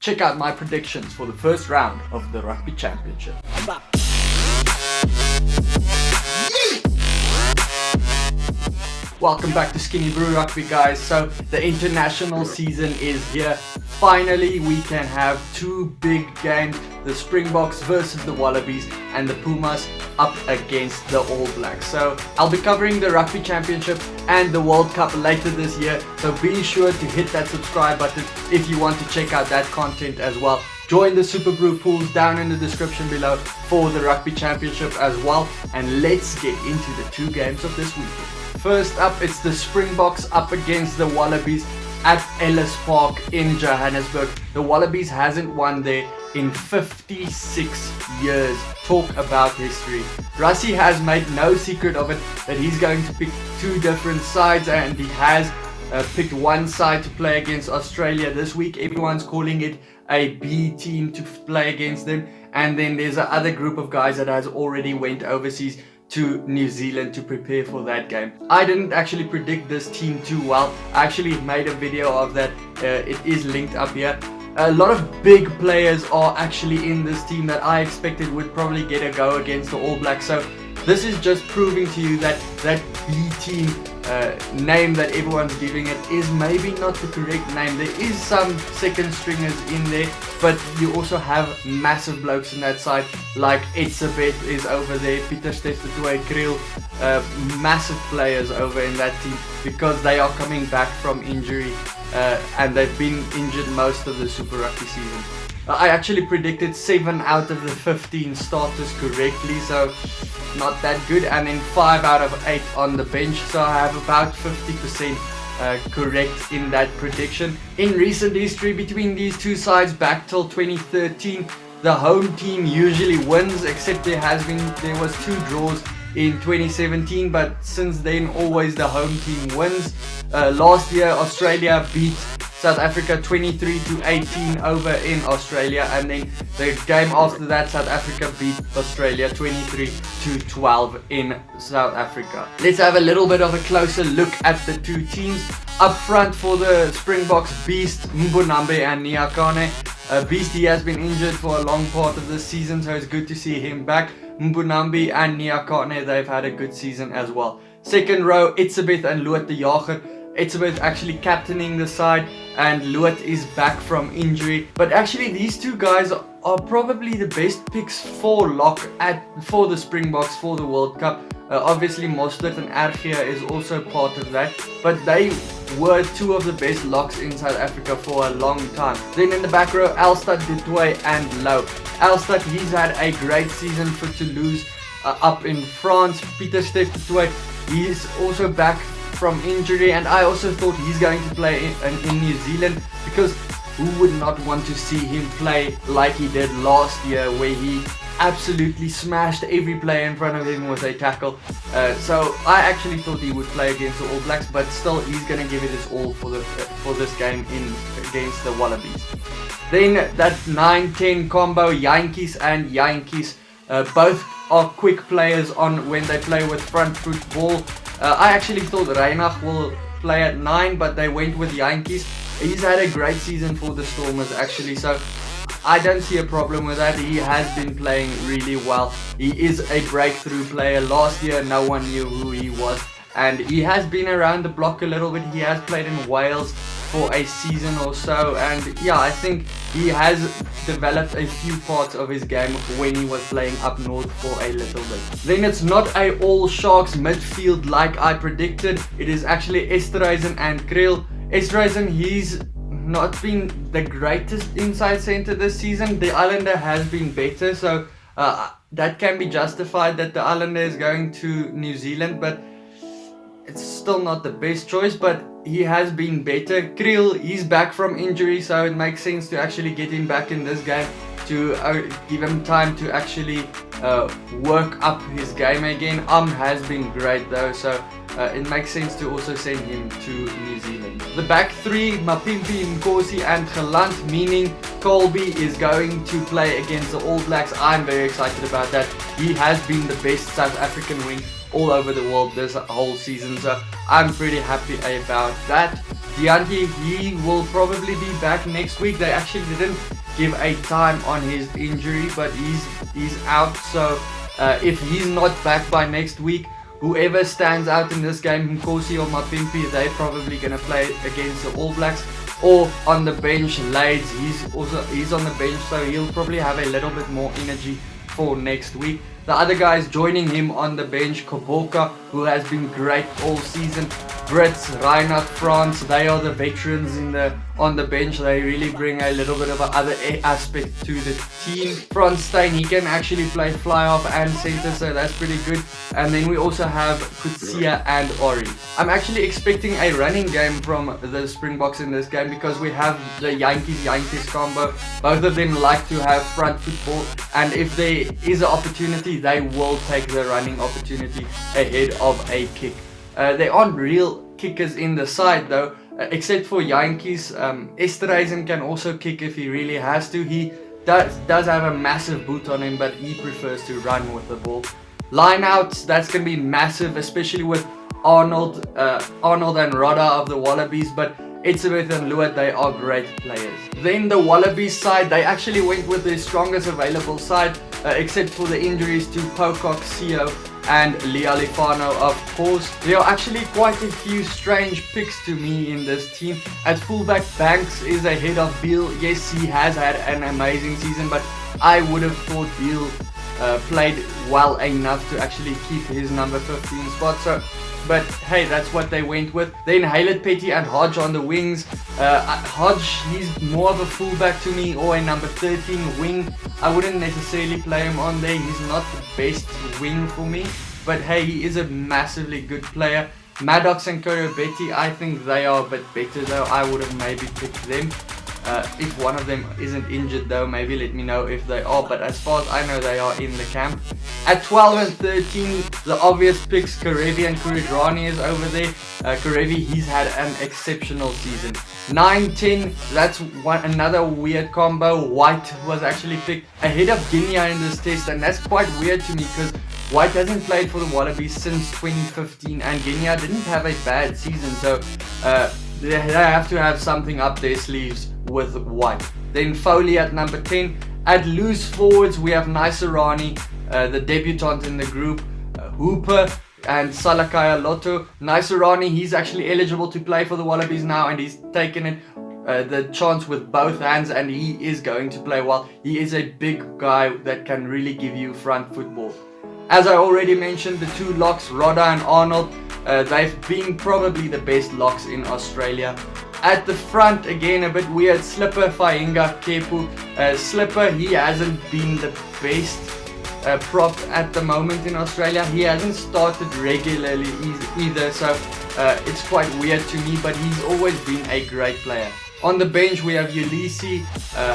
check out my predictions for the first round of the Rugby Championship. Welcome back to SkinnyBru Rugby, guys. So the international season is here. Finally, we can have two big games, the Springboks versus the Wallabies and the Pumas up against the All Blacks. So I'll be covering the Rugby Championship and the World Cup later this year, so be sure to hit that subscribe button if you want to check out that content as well. Join the SkinnyBru pools down in the description below for the Rugby Championship as well, and let's get into the two games of this weekend. First up, it's the Springboks up against the Wallabies at Ellis Park in Johannesburg. The Wallabies hasn't won there in 56 years. Talk about history. Rassie has made no secret of it that he's going to pick two different sides, and he has picked one side to play against Australia this week. Everyone's calling it a B team to play against them, and then there's another group of guys that has already went overseas to New Zealand to prepare for that game. I didn't actually predict this team too well. I actually made a video of that. It is linked up here. A lot of big players are actually in this team that I expected would probably get a go against the All Blacks. So this is just proving to you that that B team name that everyone's giving it is maybe not the correct name. There is some second stringers in there, but you also have massive blokes in that side, like Etzebeth is over there, Pieter Stefan Kriel, massive players over in that team because they are coming back from injury and they've been injured most of the Super Rugby season. I actually predicted 7 out of the 15 starters correctly, so not that good, and then 5 out of 8 on the bench, so I have about 50% correct in that prediction. In recent history between these two sides, back till 2013, the home team usually wins, except there was 2 draws in 2017, but since then always the home team wins. Last year Australia beat South Africa 23-18 over in Australia, and then the game after that South Africa beat Australia 23-12 in South Africa. Let's have a little bit of a closer look at the two teams. Up front for the Springboks, Beast, Mbonambe and Nyakane. Beast, he has been injured for a long part of this season, so it's good to see him back. Mbonambe and Nyakane, they've had a good season as well. Second row, Etzebeth and Loot de Jager. Etzebeth actually captaining the side, and Loot is back from injury. But actually these two guys are probably the best picks for lock for the Springboks for the World Cup. Obviously Mostert and Argia is also part of that, but they were two of the best locks in South Africa for a long time. Then in the back row, Elstad, Dutoy and Louw. Elstad, he's had a great season for Toulouse up in France. Pieter Dutoy, he's also back from injury, and I also thought he's going to play in New Zealand, because who would not want to see him play like he did last year, where he absolutely smashed every player in front of him with a tackle. So I actually thought he would play against the All Blacks, but still he's going to give it his all for this game against the Wallabies. Then that 9-10 combo, Yankees and Yankees, both are quick players on when they play with front foot ball. I actually thought Reinach will play at 9, but they went with Yankees. He's had a great season for the Stormers actually, so I don't see a problem with that. He has been playing really well. He is a breakthrough player. Last year no one knew who he was, and he has been around the block a little bit. He has played in Wales for a season or so, and yeah, I think he has developed a few parts of his game when he was playing up north for a little bit. Then it's not a all Sharks midfield like I predicted. It is actually Esterhuizen and Kriel. Esterhuizen, he's not been the greatest inside center this season. The Islander has been better, so that can be justified that the Islander is going to New Zealand, but it's still not the best choice, but he has been better. Kriel, he's back from injury, so it makes sense to actually get him back in this game to give him time to actually work up his game again. Has been great though, so it makes sense to also send him to New Zealand. The back three, Mapimpi, Nkosi and Geland, meaning Colby is going to play against the All Blacks. I'm very excited about that. He has been the best South African wing all over the world this whole season, so I'm pretty happy about that. Deante, he will probably be back next week. They actually didn't give a time on his injury, but he's out. So if he's not back by next week, whoever stands out in this game, Nkosi or Mapimpi, they're probably gonna play against the All Blacks. Or on the bench, Lades, he's on the bench, so he'll probably have a little bit more energy for next week. The other guys joining him on the bench, Koboka, who has been great all season, Brits, Reinhard, Frans, they are the veterans on the bench. They really bring a little bit of another aspect to the team. Frans Steyn, he can actually play fly off and center, so that's pretty good. And then we also have Kutsia and Ori. I'm actually expecting a running game from the Springboks in this game because we have the Yankees combo. Both of them like to have front football, and if there is an opportunity, they will take the running opportunity ahead of a kick. There aren't real kickers in the side though, except for Yankees. Esterhuizen can also kick if he really has to. He does have a massive boot on him, but he prefers to run with the ball. Lineouts, that's going to be massive, especially with Arnold and Rodda of the Wallabies, but Etzebeth and Luat, they are great players. Then the Wallabies side, they actually went with the strongest available side, except for the injuries to Pocock, Sio and Lialifano, of course. There are actually quite a few strange picks to me in this team. At fullback, Banks is ahead of Beale. Yes, he has had an amazing season, but I would have thought Beale played well enough to actually keep his number 15 spot. But hey, that's what they went with. Then Haylett Petty and Hodge on the wings. Hodge, he's more of a fullback to me, or a number 13 wing. I wouldn't necessarily play him on there. He's not the best wing for me, but hey, he is a massively good player. Maddox and Korobetti, I think they are a bit better though. I would have maybe picked them. If one of them isn't injured though, maybe let me know if they are, but as far as I know, they are in the camp. At 12 and 13, the obvious picks, Karevi and Kuridrani is over there. Karevi, he's had an exceptional season. 9-10, that's another weird combo. White was actually picked ahead of Guinea in this test, and that's quite weird to me because White hasn't played for the Wallabies since 2015, and Guinea didn't have a bad season, so they have to have something up their sleeves with White. Then Foley at number 10. At loose forwards, we have Naisarani, the debutant in the group, Hooper and Salakaya Lotto. Naisarani, he's actually eligible to play for the Wallabies now, and he's taken it the chance with both hands, and he is going to play well. He is a big guy that can really give you front football. As I already mentioned, the two locks, Rodda and Arnold, they've been probably the best locks in Australia. At the front, again, a bit weird, Slipper, Fainga, Kepu. Slipper, he hasn't been the best prop at the moment in Australia. He hasn't started regularly either, so it's quite weird to me, but he's always been a great player. On the bench, we have Ulysses,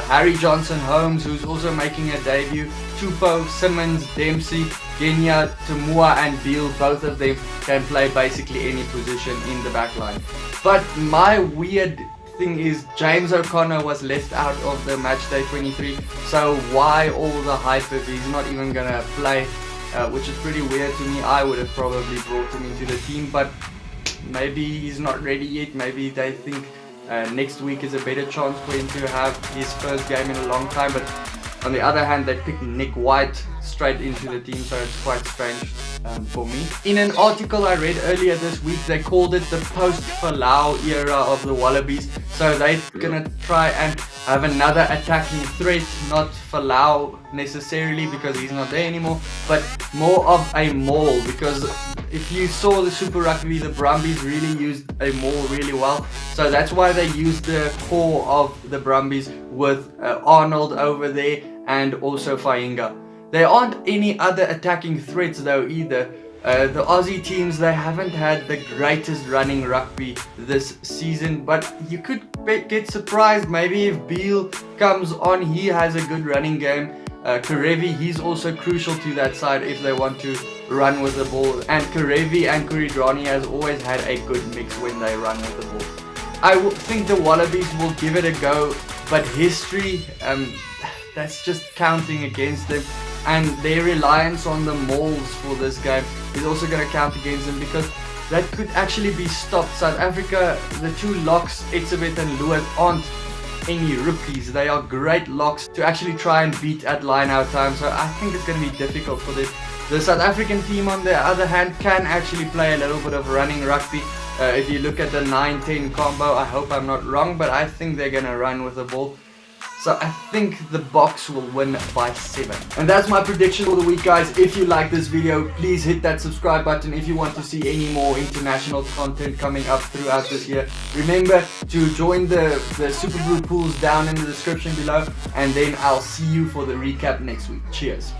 Harry Johnson-Holmes, who's also making a debut, Tupou, Simmons, Dempsey, Genia, Tamua and Beale. Both of them can play basically any position in the back line. But my weird thing is James O'Connor was left out of the matchday 23, so why all the hype if he's not even gonna play, which is pretty weird to me. I would have probably brought him into the team, but maybe he's not ready yet. Maybe they think next week is a better chance for him to have his first game in a long time. But on the other hand, they picked Nick White straight into the team, so it's quite strange for me. In an article I read earlier this week, they called it the post-Falau era of the Wallabies. So they're gonna try and have another attacking threat, not Falau necessarily because he's not there anymore, but more of a maul, because if you saw the Super Rugby, the Brumbies really used a maul really well. So that's why they used the core of the Brumbies with Arnold over there and also Fainga. There aren't any other attacking threats though either. The Aussie teams, they haven't had the greatest running rugby this season, but you could get surprised maybe if Beale comes on. He has a good running game. Karevi, he's also crucial to that side if they want to run with the ball, and Karevi and Kuridrani has always had a good mix when they run with the ball. I think the Wallabies will give it a go, but history, that's just counting against them, and their reliance on the mauls for this game is also going to count against them, because that could actually be stopped. South Africa, the two locks, Etzebeth and Lewis, aren't any rookies. They are great locks to actually try and beat at line-out time, so I think it's going to be difficult for this. The South African team, on the other hand, can actually play a little bit of running rugby. If you look at the 9-10 combo, I hope I'm not wrong, but I think they're going to run with the ball. So I think the Boks will win by 7. And that's my prediction for the week, guys. If you like this video, please hit that subscribe button if you want to see any more international content coming up throughout this year. Remember to join the SkinnyBru pools down in the description below, and then I'll see you for the recap next week. Cheers.